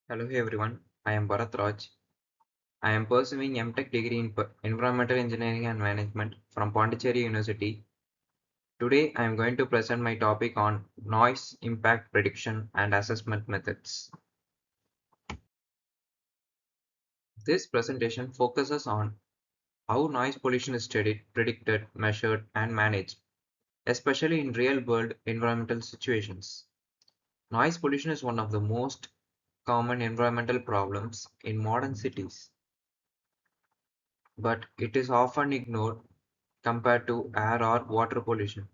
Hello everyone, I am Bharat Raj. I am pursuing MTech degree in Environmental Engineering and Management from Pondicherry University. Today I am going to present my topic on noise impact prediction and assessment methods. This presentation focuses on how noise pollution is studied, predicted, measured, and managed, especially in real-world environmental situations. Noise pollution is one of the most common environmental problems in modern cities, but it is often ignored compared to air or water pollution.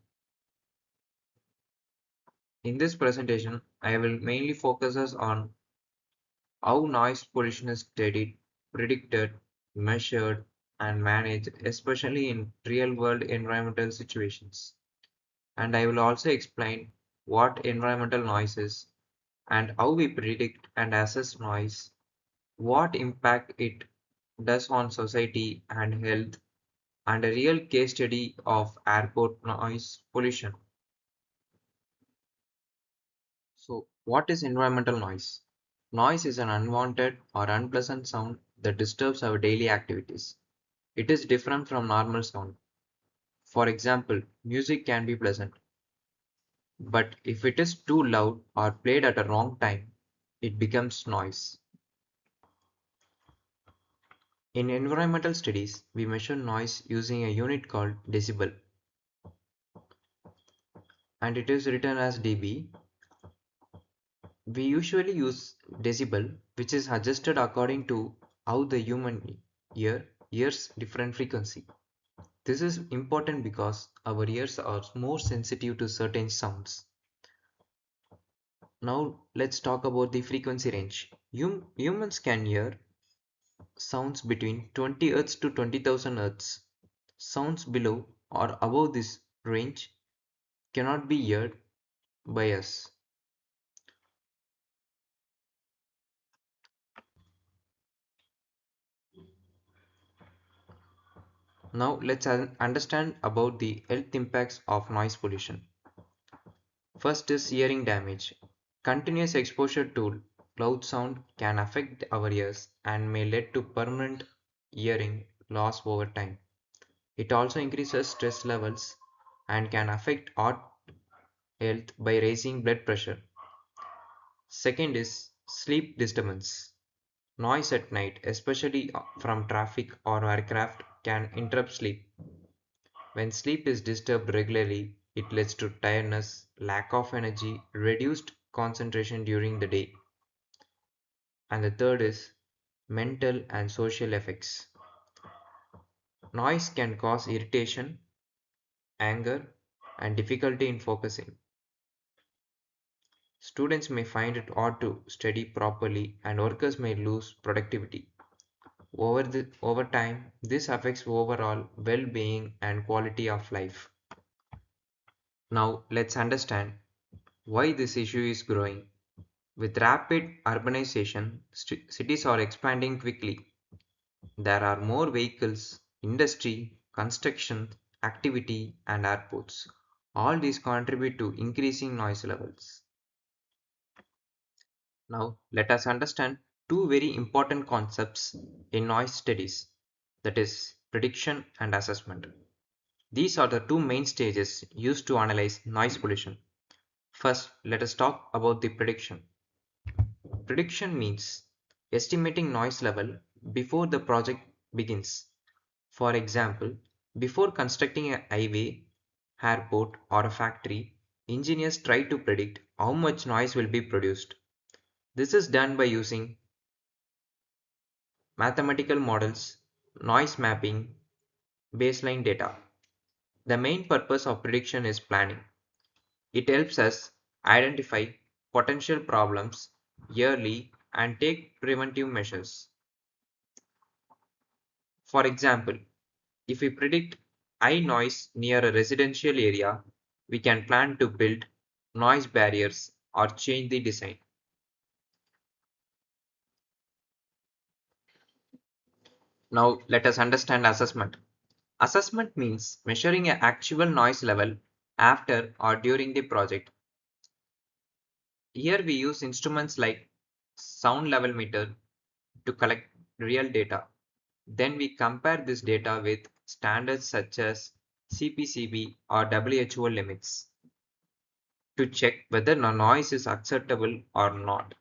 In this presentation, I will mainly focus on how noise pollution is studied, predicted, measured, and managed, especially in real-world environmental situations. And I will also explain what environmental noise is and how we predict and assess noise, what impact it does on society and health, and a real case study of airport noise pollution. So, what is environmental noise? Noise is an unwanted or unpleasant sound that disturbs our daily activities. It is different from normal sound. For example, music can be pleasant, but if it is too loud or played at a wrong time, it becomes noise. In environmental studies, we measure noise using a unit called decibel, and it is written as dB. We usually use decibel, which is adjusted according to how the human ear hears different frequency. This is important because our ears are more sensitive to certain sounds. Now let's talk about the frequency range. Humans can hear sounds between 20 Hz to 20,000 Hz. Sounds below or above this range cannot be heard by us. Now let's understand about the health impacts of noise pollution. First is hearing damage. Continuous exposure to loud sound can affect our ears and may lead to permanent hearing loss over time. It also increases stress levels and can affect heart health by raising blood pressure. Second is sleep disturbance. Noise at night, especially from traffic or aircraft, can interrupt sleep. When sleep is disturbed regularly, it leads to tiredness, lack of energy, reduced concentration during the day. And the third is mental and social effects. Noise can cause irritation, anger, and difficulty in focusing. Students may find it hard to study properly, and workers may lose productivity. Over time, this affects overall well being and quality of life. Now, let's understand why this issue is growing. With rapid urbanization, cities are expanding quickly. There are more vehicles, industry, construction, activity, and airports. All these contribute to increasing noise levels. Now, let us understand two very important concepts in noise studies, that is, prediction and assessment. These are the two main stages used to analyze noise pollution. First, let us talk about the prediction. Prediction means estimating noise level before the project begins. For example, before constructing a highway, airport, or a factory, engineers try to predict how much noise will be produced. This is done by using mathematical models, noise mapping, baseline data. The main purpose of prediction is planning. It helps us identify potential problems yearly and take preventive measures. For example, if we predict high noise near a residential area, we can plan to build noise barriers or change the design. Now, let us understand assessment. Assessment means measuring an actual noise level after or during the project. Here we use instruments like sound level meter to collect real data. Then we compare this data with standards such as CPCB or WHO limits to check whether the noise is acceptable or not.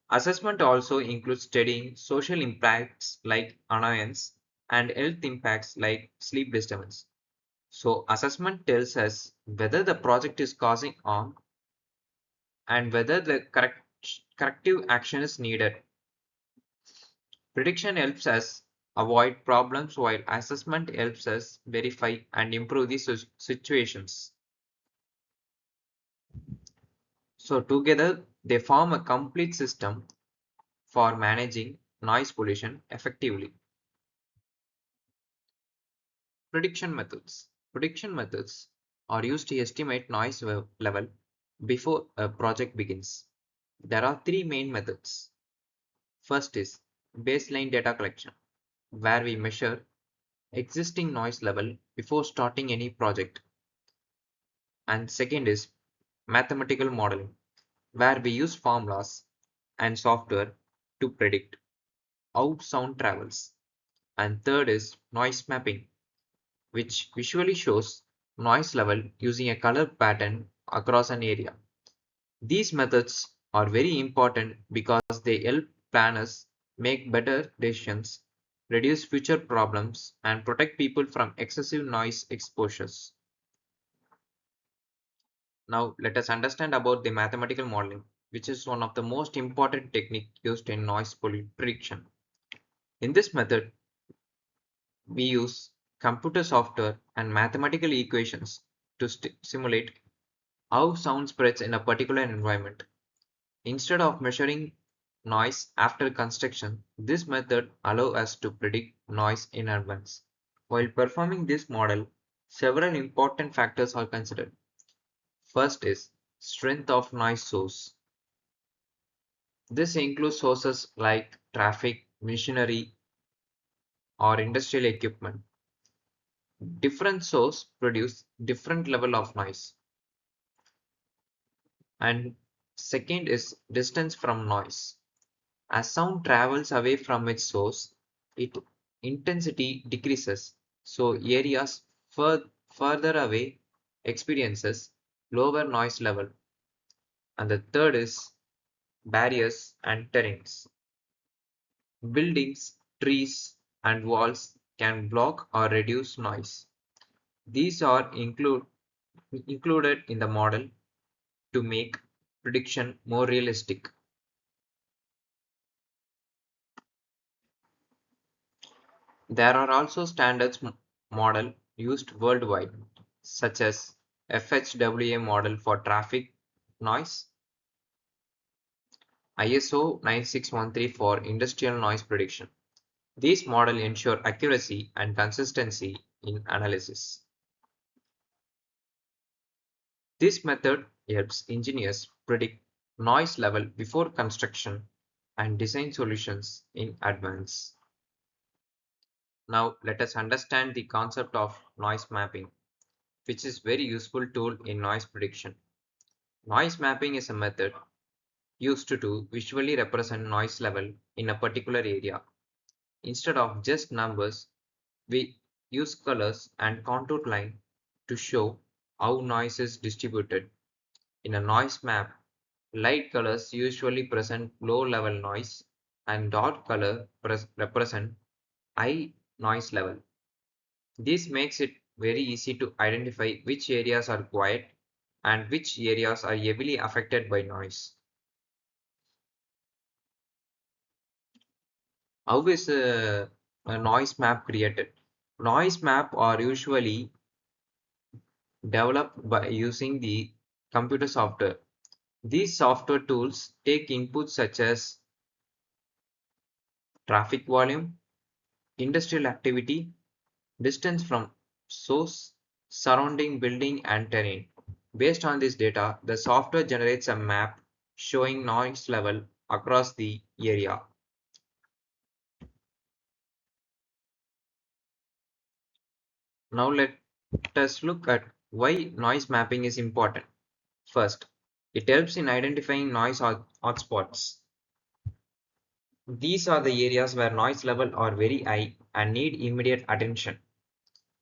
Assessment also includes studying social impacts like annoyance and health impacts like sleep disturbance. So, assessment tells us whether the project is causing harm and whether the corrective action is needed. Prediction helps us avoid problems while assessment helps us verify and improve the situations. So, together they form a complete system for managing noise pollution effectively. Prediction methods. Prediction methods are used to estimate noise level before a project begins. There are three main methods. First is baseline data collection, where we measure existing noise level before starting any project. And second is mathematical modeling, where we use formulas and software to predict how sound travels. And third is noise mapping, which visually shows noise level using a color pattern across an area. These methods are very important because they help planners make better decisions, reduce future problems, and protect people from excessive noise exposures. Now, let us understand about the mathematical modeling, which is one of the most important technique used in noise prediction. In this method, we use computer software and mathematical equations to simulate how sound spreads in a particular environment. Instead of measuring noise after construction, this method allows us to predict noise in advance. While performing this model, several important factors are considered. First is strength of noise source. This includes sources like traffic, machinery, or industrial equipment. Different sources produce different level of noise. And second is distance from noise. As sound travels away from its source, its intensity decreases. So areas further away experiences lower noise level. And the third is barriers and terrains. Buildings, trees, and walls can block or reduce noise. These are included in the model to make prediction more realistic. There are also standards model used worldwide, such as FHWA model for traffic noise, ISO 9613 for industrial noise prediction. These models ensure accuracy and consistency in analysis. This method helps engineers predict noise level before construction and design solutions in advance. Now let us understand the concept of noise mapping, which is very useful tool in noise prediction. Noise mapping is a method used to visually represent noise level in a particular area. Instead of just numbers, we use colors and contour line to show how noise is distributed. In a noise map, light colors usually present low level noise and dark color represent high noise level. This makes it very easy to identify which areas are quiet and which areas are heavily affected by noise. How is a noise map created? Noise map are usually developed by using the computer software. These software tools take inputs such as traffic volume, industrial activity, distance from source, surrounding building and terrain. Based on this data, the software generates a map showing noise level across the area. Now let us look at why noise mapping is important. First, it helps in identifying noise hotspots. These are the areas where noise level are very high and need immediate attention.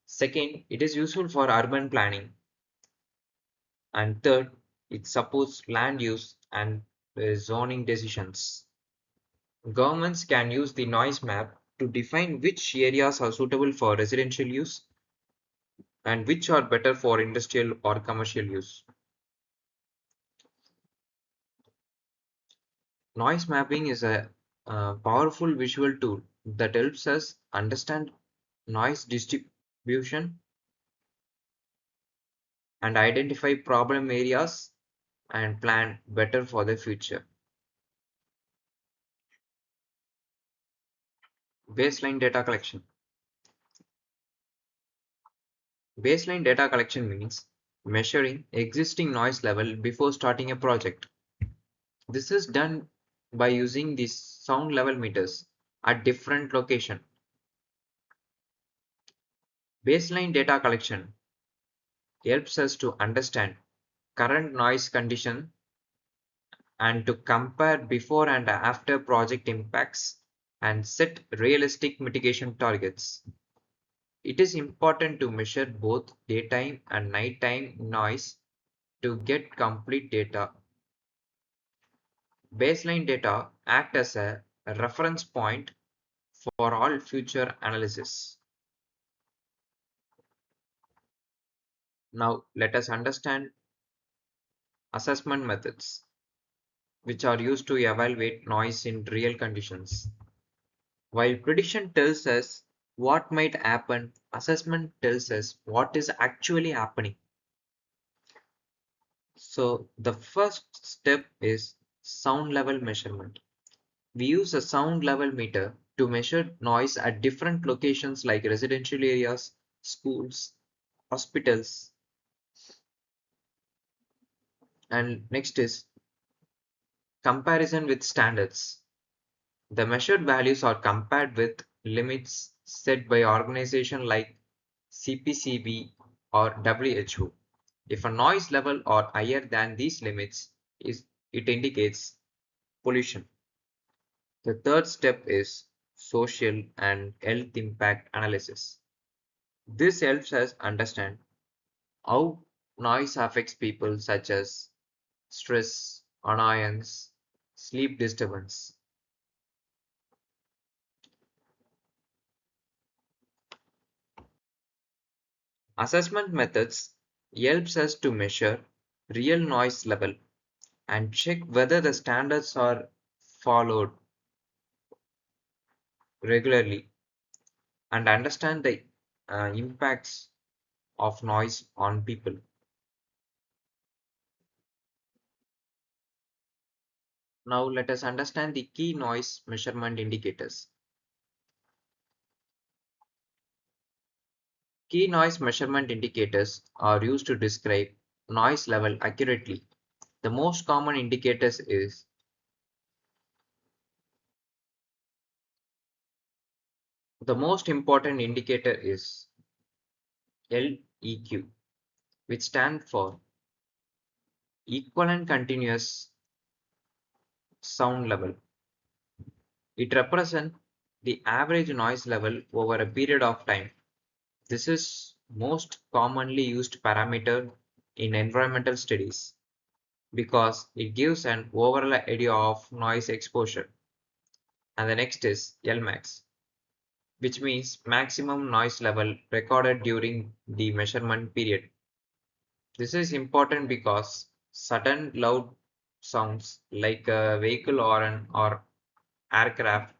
Second, it is useful for urban planning. And third, it supports land use and zoning decisions. Governments can use the noise map to define which areas are suitable for residential use and which are better for industrial or commercial use. Noise mapping is a powerful visual tool that helps us understand noise distribution and identify problem areas and plan better for the future. Baseline data collection. Baseline data collection means measuring existing noise level before starting a project. This is done by using these sound level meters at different locations. Baseline data collection helps us to understand current noise condition and to compare before and after project impacts and set realistic mitigation targets. It is important to measure both daytime and nighttime noise to get complete data. Baseline data act as a reference point for all future analysis. Now let us understand assessment methods which are used to evaluate noise in real conditions. While prediction tells us what might happen, assessment tells us what is actually happening. So the first step is sound level measurement. We use a sound level meter to measure noise at different locations like residential areas, schools, hospitals, and next is comparison with standards. The measured values are compared with limits set by organizations like CPCB or WHO. If a noise level are higher than these limits, it indicates pollution. The third step is social and health impact analysis. This helps us understand how noise affects people such as stress, annoyance, sleep disturbance. Assessment methods helps us to measure real noise level and check whether the standards are followed regularly and understand the impacts of noise on people. Now let us understand the key noise measurement indicators. Key noise measurement indicators are used to describe noise level accurately. The most common indicators is the most important indicator is LEQ, which stands for equivalent continuous sound level. It represents the average noise level over a period of time. This is most commonly used parameter in environmental studies because it gives an overall idea of noise exposure. And the next is Lmax, which means maximum noise level recorded during the measurement period. This is important because sudden loud sounds like a vehicle horn or aircraft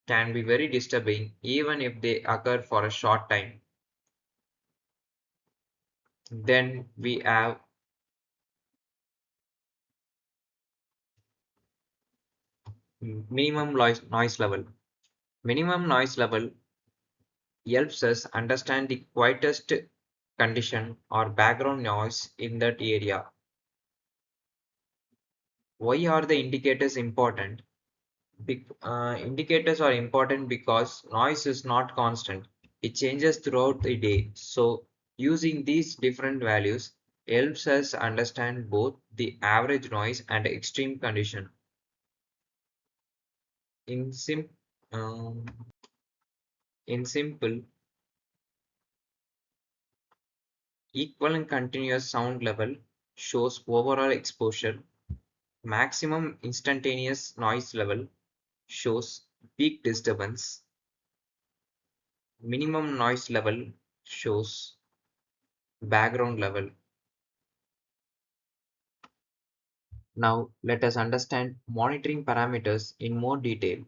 can be very disturbing even if they occur for a short time. Then we have minimum noise level. Minimum noise level helps us understand the quietest condition or background noise in that area. Why are the indicators important? Indicators are important because noise is not constant. It changes throughout the day. So using these different values helps us understand both the average noise and extreme condition. In sim um, in simple, equal and continuous sound level shows overall exposure. Maximum instantaneous noise level shows peak disturbance. Minimum noise level shows background level. Now let us understand monitoring parameters in more detail.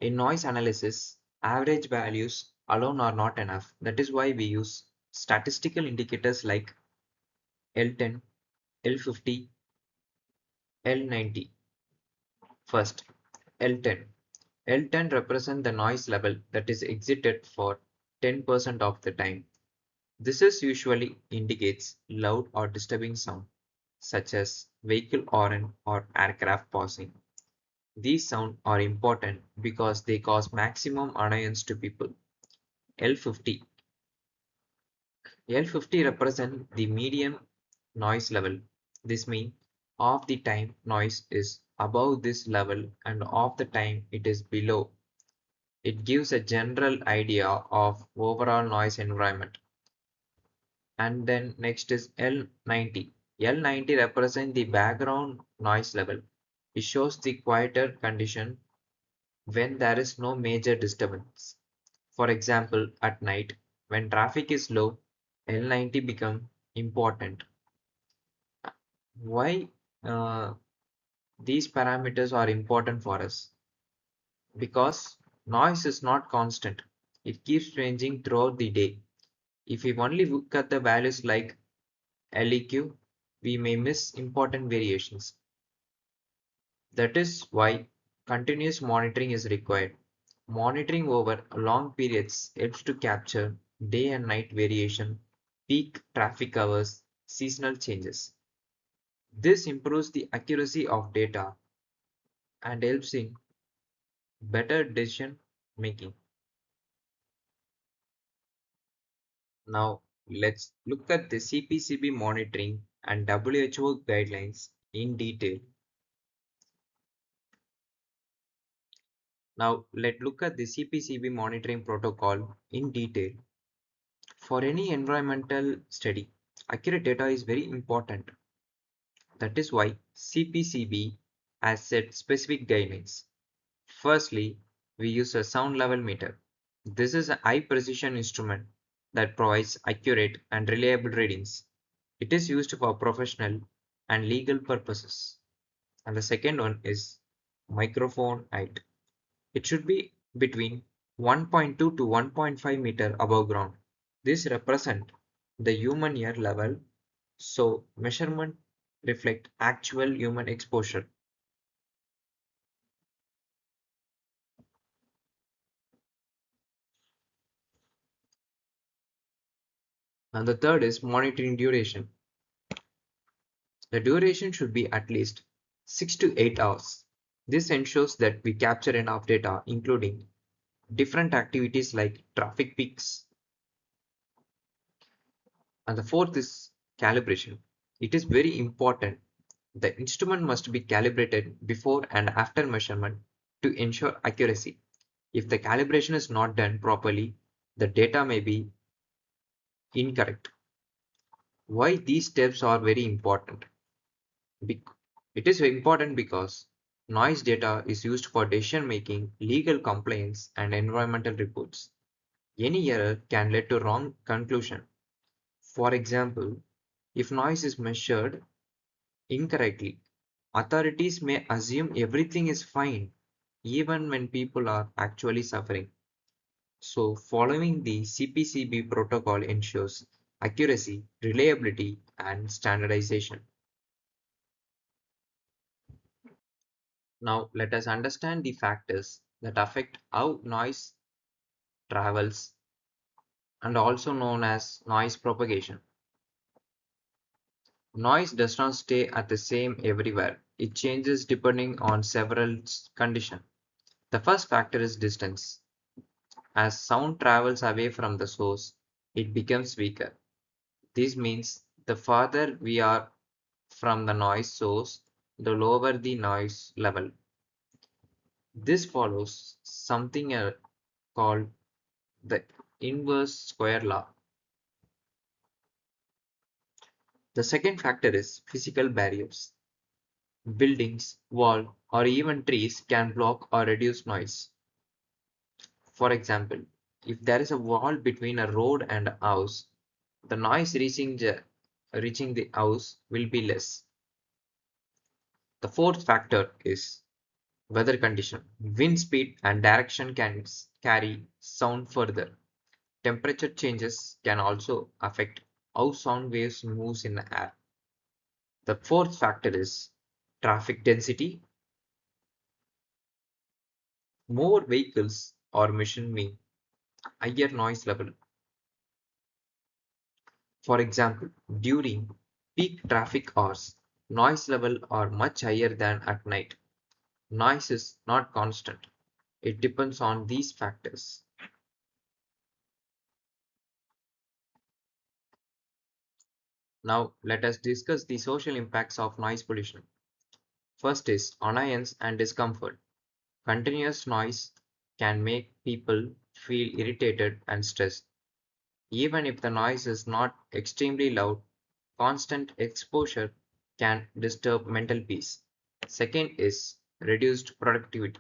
In noise analysis, average values alone are not enough. That is why we use statistical indicators like L10, L50, L90. First, L10. L10 represents the noise level that is exited for 10% of the time. This is usually indicates loud or disturbing sound, such as vehicle horn or aircraft passing. These sounds are important because they cause maximum annoyance to people. L50. L50 represents the medium noise level. This means half the time noise is above this level and half the time it is below. It gives a general idea of overall noise environment. And then next is L90. L90 represents the background noise level. It shows the quieter condition when there is no major disturbance. For example, at night, when traffic is low, L90 become important. Why uh, these parameters are important for us? Because noise is not constant. It keeps changing throughout the day. If we only look at the values like LEQ, we may miss important variations. That is why continuous monitoring is required. Monitoring over long periods helps to capture day and night variation, peak traffic hours, seasonal changes. This improves the accuracy of data and helps in better decision making. Now, let's look at the CPCB monitoring and WHO guidelines in detail. Now, let's look at the CPCB monitoring protocol in detail. For any environmental study, accurate data is very important. That is why CPCB has set specific guidelines. Firstly, we use a sound level meter. This is a high precision instrument that provides accurate and reliable readings. It is used for professional and legal purposes. And the second one is microphone height. It should be between 1.2 to 1.5 meter above ground. This represents the human ear level, so measurement reflect actual human exposure. And the third is monitoring duration. The duration should be at least 6 to 8 hours. This ensures that we capture enough data, including different activities like traffic peaks. And the fourth is calibration. It is very important. The instrument must be calibrated before and after measurement to ensure accuracy. If the calibration is not done properly, the data may be incorrect. Why these steps are very important? Bec- It is important because noise data is used for decision making, legal complaints, and environmental reports. Any error can lead to wrong conclusion. For example, if noise is measured incorrectly, authorities may assume everything is fine even when people are actually suffering. So, following the CPCB protocol ensures accuracy, reliability, and standardization. Now, let us understand the factors that affect how noise travels and also known as noise propagation. Noise does not stay at the same everywhere. It changes depending on several conditions. The first factor is distance. As sound travels away from the source, it becomes weaker. This means the farther we are from the noise source, the lower the noise level. This follows something called the inverse square law. The second factor is physical barriers. Buildings, wall, or even trees can block or reduce noise. For example, if there is a wall between a road and a house, the noise reaching the house will be less. The fourth factor is weather condition. Wind speed and direction can carry sound further. Temperature changes can also affect how sound waves moves in the air. The fourth factor is traffic density. More vehicles or machine mean higher noise level. For example, during peak traffic hours, noise level are much higher than at night. Noise is not constant. It depends on these factors. Now, let us discuss the social impacts of noise pollution. First is annoyance and discomfort. Continuous noise can make people feel irritated and stressed. Even if the noise is not extremely loud, constant exposure can disturb mental peace. Second is reduced productivity.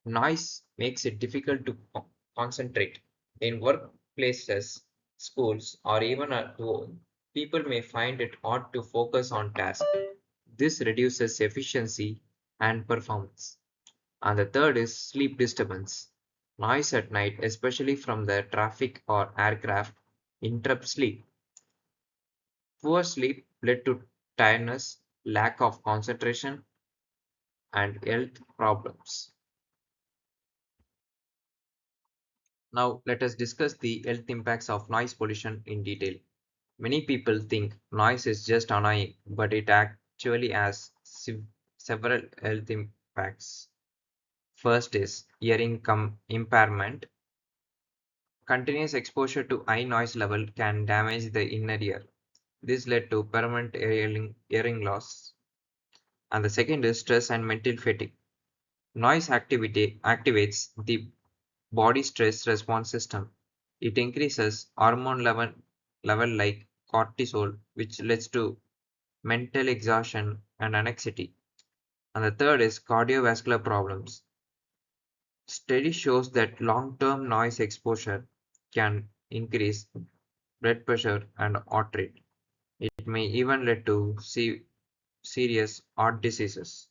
Noise makes it difficult to concentrate. In workplaces, schools, or even at home, people may find it hard to focus on tasks. This reduces efficiency and performance. And the third is sleep disturbance. Noise at night, especially from the traffic or aircraft, interrupts sleep. Poor sleep led to tiredness, lack of concentration, and health problems. Now, let us discuss the health impacts of noise pollution in detail. Many people think noise is just annoying, but it actually has several health impacts. First is hearing impairment. Continuous exposure to high noise level can damage the inner ear. This led to permanent hearing loss. And the second is stress and mental fatigue. Noise activity activates the body stress response system. It increases hormone level like cortisol, which leads to mental exhaustion and anxiety. And the third is cardiovascular problems. Study shows that long-term noise exposure can increase blood pressure and heart rate. It may even lead to serious heart diseases.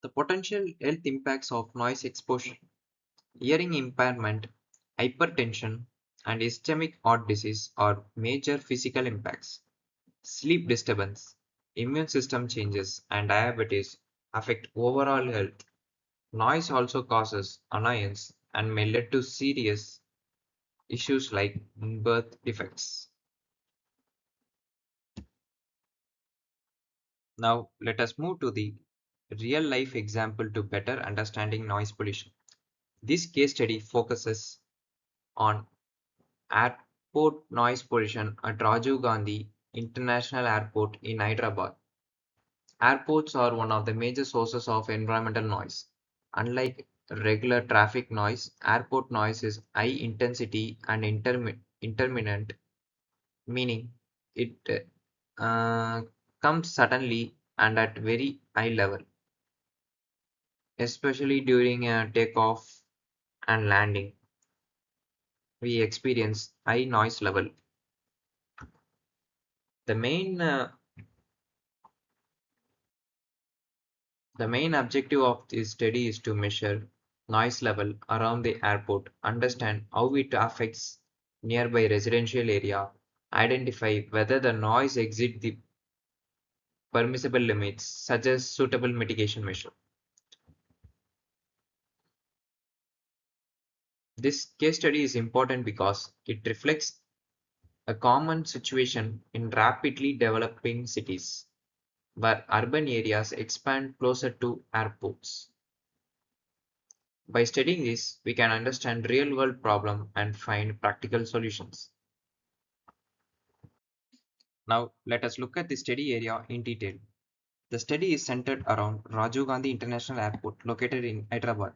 The potential health impacts of noise exposure: hearing impairment, hypertension, and ischemic heart disease are major physical impacts. Sleep disturbance, immune system changes, and diabetes affect overall health. Noise also causes annoyance and may lead to serious issues like birth defects. Now, let us move to the real life example to better understanding noise pollution. This case study focuses on airport noise pollution at Rajiv Gandhi International Airport in Hyderabad. Airports are one of the major sources of environmental noise. Unlike regular traffic noise, airport noise is high intensity and intermittent, meaning it comes suddenly and at very high level, especially during a takeoff and landing. We experience high noise level. The main uh, the main objective of this study is to measure noise level around the airport, understand how it affects nearby residential area, identify whether the noise exceeds the permissible limits, suggest suitable mitigation measure. This case study is important because it reflects a common situation in rapidly developing cities where urban areas expand closer to airports. By studying this, we can understand real-world problem and find practical solutions. Now, let us look at the study area in detail. The study is centered around Rajiv Gandhi International Airport located in Hyderabad.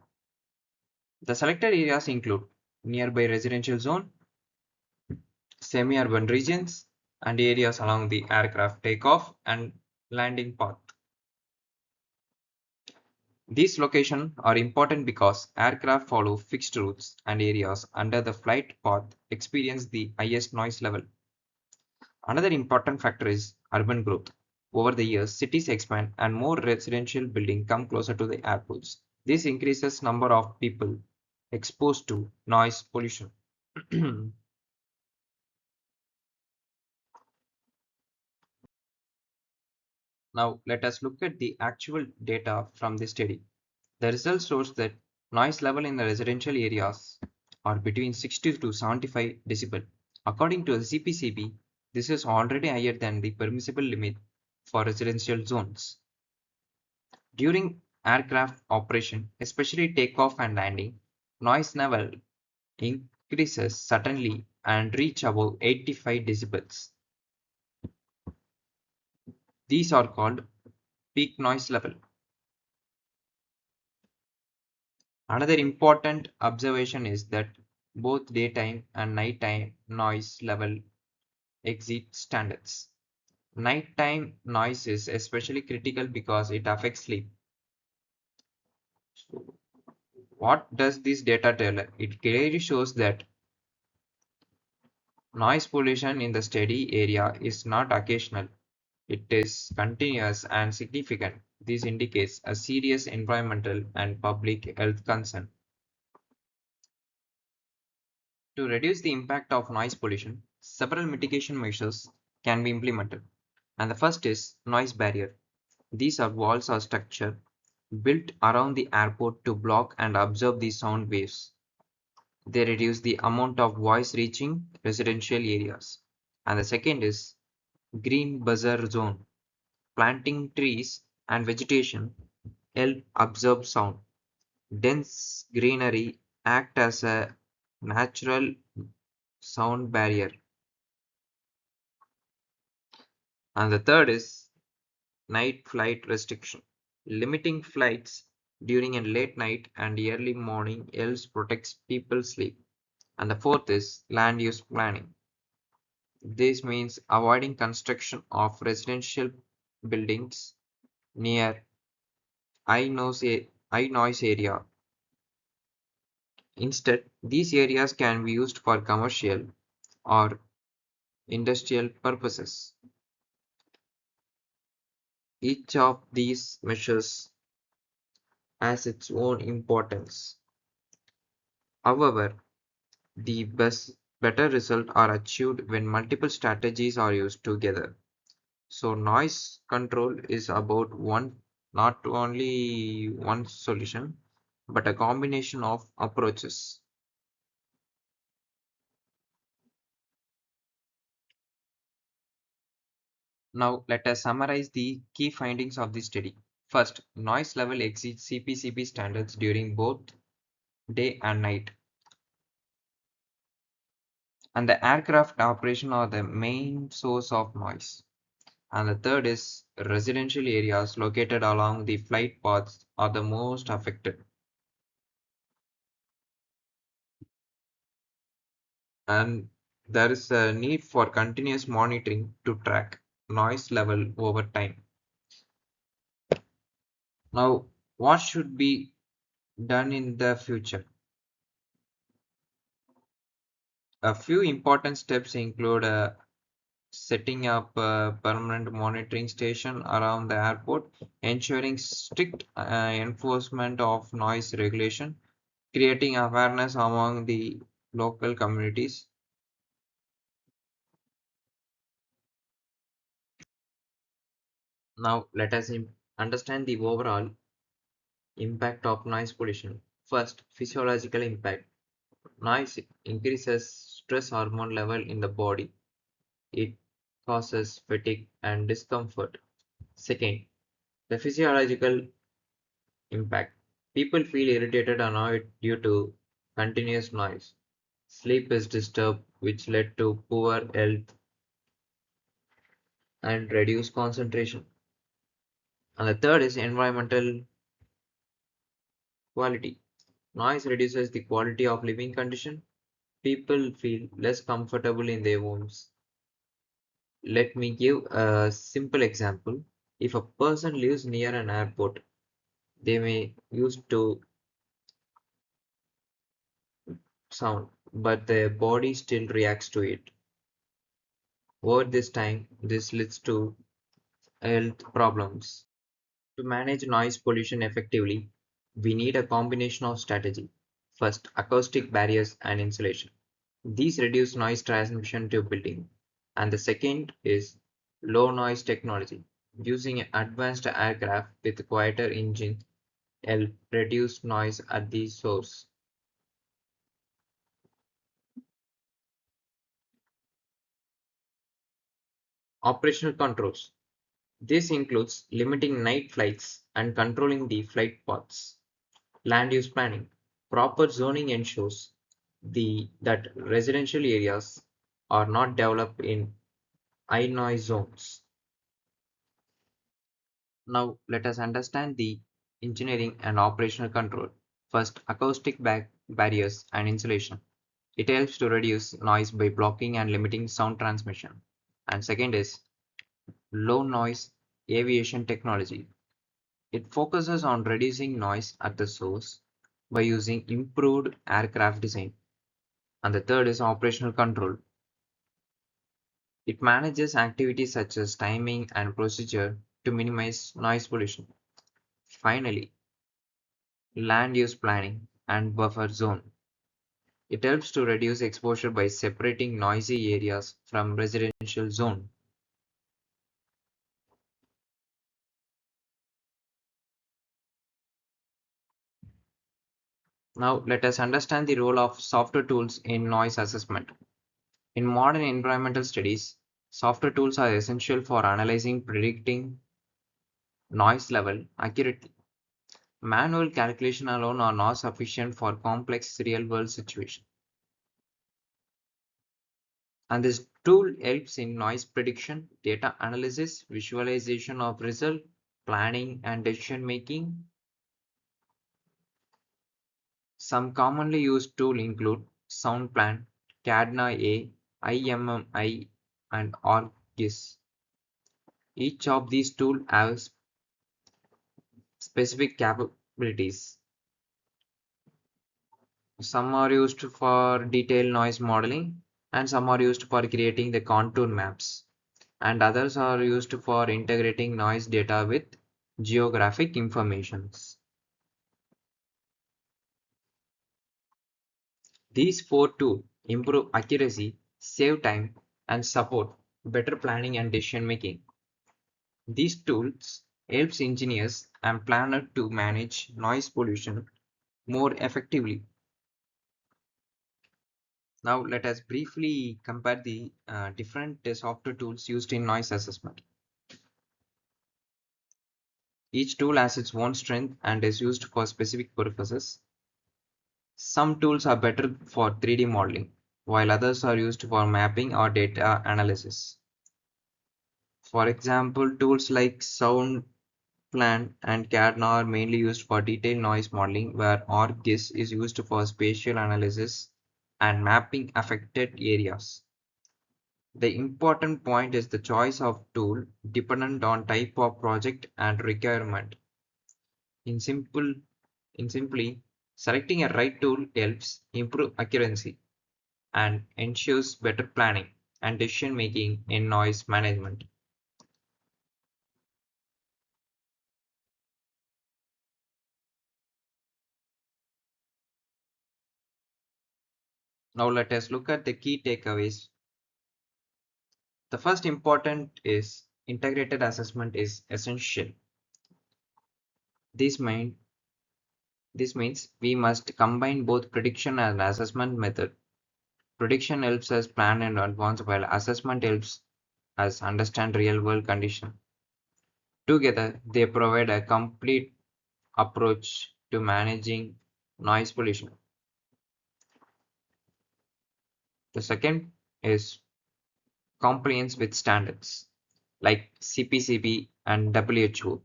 The selected areas include nearby residential zone, semi-urban regions, and areas along the aircraft takeoff and landing path. These locations are important because aircraft follow fixed routes and areas under the flight path experience the highest noise level. Another important factor is urban growth. Over the years, cities expand and more residential buildings come closer to the airports. This increases number of people exposed to noise pollution. Now, let us look at the actual data from the study. The results shows that noise level in the residential areas are between 60 to 75 decibel. According to the CPCB, this is already higher than the permissible limit for residential zones. During aircraft operation, especially takeoff and landing, noise level increases suddenly and reach above 85 decibels. These are called peak noise level. Another important observation is that both daytime and nighttime noise level exceed standards. Nighttime noise is especially critical because it affects sleep. So, what does this data tell? It clearly shows that noise pollution in the study area is not occasional, it is continuous and significant. This indicates a serious environmental and public health concern. To reduce the impact of noise pollution, several mitigation measures can be implemented. And the first is noise barrier. These are walls or structure built around the airport to block and absorb the sound waves. They reduce the amount of voice reaching residential areas. And the second is green buzzer zone. Planting trees and vegetation help absorb sound. Dense greenery act as a natural sound barrier. And the third is night flight restriction. Limiting flights during a late night and early morning helps protects people's sleep. And the fourth is land use planning. This means avoiding construction of residential buildings near high noise area. Instead, these areas can be used for commercial or industrial purposes. Each of these measures has its own importance. However, the better results are achieved when multiple strategies are used together. So noise control is about not only one solution, but a combination of approaches. Now let us summarize the key findings of the study. First, noise level exceeds CPCB standards during both day and night, and the aircraft operation are the main source of noise. And the third is residential areas located along the flight paths are the most affected. And there is a need for continuous monitoring to track noise level over time. Now, what should be done in the future? A few important steps include setting up a permanent monitoring station around the airport, ensuring strict enforcement of noise regulation, creating awareness among the local communities. Now, let us understand the overall impact of noise pollution. First, physiological impact. Noise increases stress hormone level in the body. It causes fatigue and discomfort. Second, the physiological impact. People feel irritated and annoyed due to continuous noise. Sleep is disturbed, which led to poor health and reduced concentration. And the third is environmental quality. Noise reduces the quality of living condition. People feel less comfortable in their homes. Let me give a simple example. If a person lives near an airport, they may used to sound, but their body still reacts to it. Over this time, this leads to health problems. To manage noise pollution effectively, we need a combination of strategy. First, acoustic barriers and insulation. These reduce noise transmission to building. And the second is low noise technology. Using advanced aircraft with quieter engine help reduce noise at the source. Operational controls. This includes limiting night flights and controlling the flight paths. Land use planning. Proper zoning ensures that residential areas are not developed in high noise zones. Now let us understand the engineering and operational control. First, acoustic barriers and insulation. It helps to reduce noise by blocking and limiting sound transmission. And second is low noise aviation technology. It focuses on reducing noise at the source by using improved aircraft design. And the third is operational control. It manages activities such as timing and procedure to minimize noise pollution. Finally, land use planning and buffer zone. It helps to reduce exposure by separating noisy areas from residential zone. Now let us understand the role of software tools in noise assessment. In modern environmental studies, software tools are essential for analyzing predicting noise level accurately. Manual calculation alone are not sufficient for complex real-world situations. And this tool helps in noise prediction, data analysis, visualization of result, planning and decision making. Some commonly used tools include SoundPlan, CADNA-A, IMMI, and ArcGIS. Each of these tools has specific capabilities. Some are used for detailed noise modeling, and some are used for creating the contour maps, and others are used for integrating noise data with geographic informations. These four tools improve accuracy, save time, and support better planning and decision making. These tools helps engineers and planners to manage noise pollution more effectively. Now let us briefly compare the different software tools used in noise assessment. Each tool has its own strength and is used for specific purposes. Some tools are better for 3D modeling, while others are used for mapping or data analysis. For example, tools like SoundPlan and CADNA are mainly used for detailed noise modeling, where ArcGIS is used for spatial analysis and mapping affected areas. The important point is the choice of tool dependent on type of project and requirement. In simple, in simply, selecting a right tool helps improve accuracy and ensures better planning and decision making in noise management. Now let us look at the key takeaways. The first important is integrated assessment is essential. This mean this means we must combine both prediction and assessment method. Prediction helps us plan in advance while assessment helps us understand real world conditions. Together, they provide a complete approach to managing noise pollution. The second is compliance with standards like CPCB and WHO.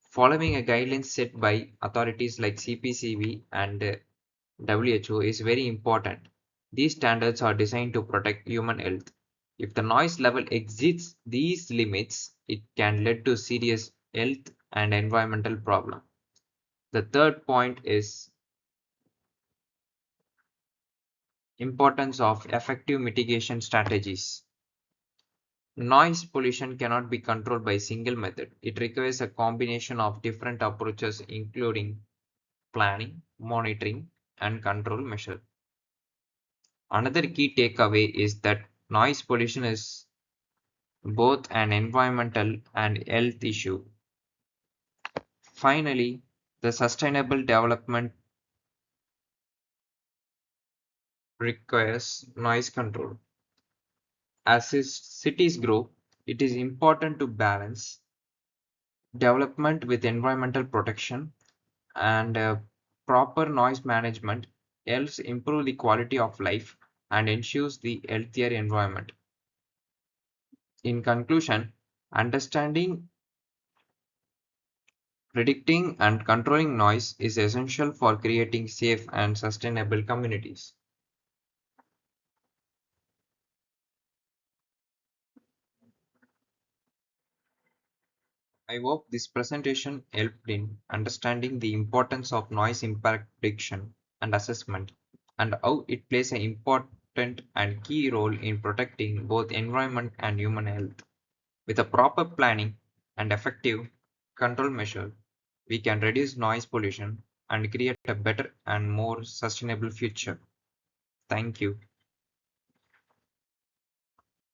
Following a guideline set by authorities like CPCB and WHO is very important. These standards are designed to protect human health. If the noise level exceeds these limits, it can lead to serious health and environmental problems. The third point is importance of effective mitigation strategies. Noise pollution cannot be controlled by a single method. It requires a combination of different approaches including planning, monitoring, and control measures. Another key takeaway is that noise pollution is both an environmental and health issue. Finally, the sustainable development requires noise control. As cities grow, it is important to balance development with environmental protection and proper noise management helps improve the quality of life and ensures the healthier environment. In conclusion, understanding, predicting, and controlling noise is essential for creating safe and sustainable communities. I hope this presentation helped in understanding the importance of noise impact prediction and assessment and how it plays an important and key role in protecting both environment and human health. With a proper planning and effective control measure, we can reduce noise pollution and create a better and more sustainable future. Thank you.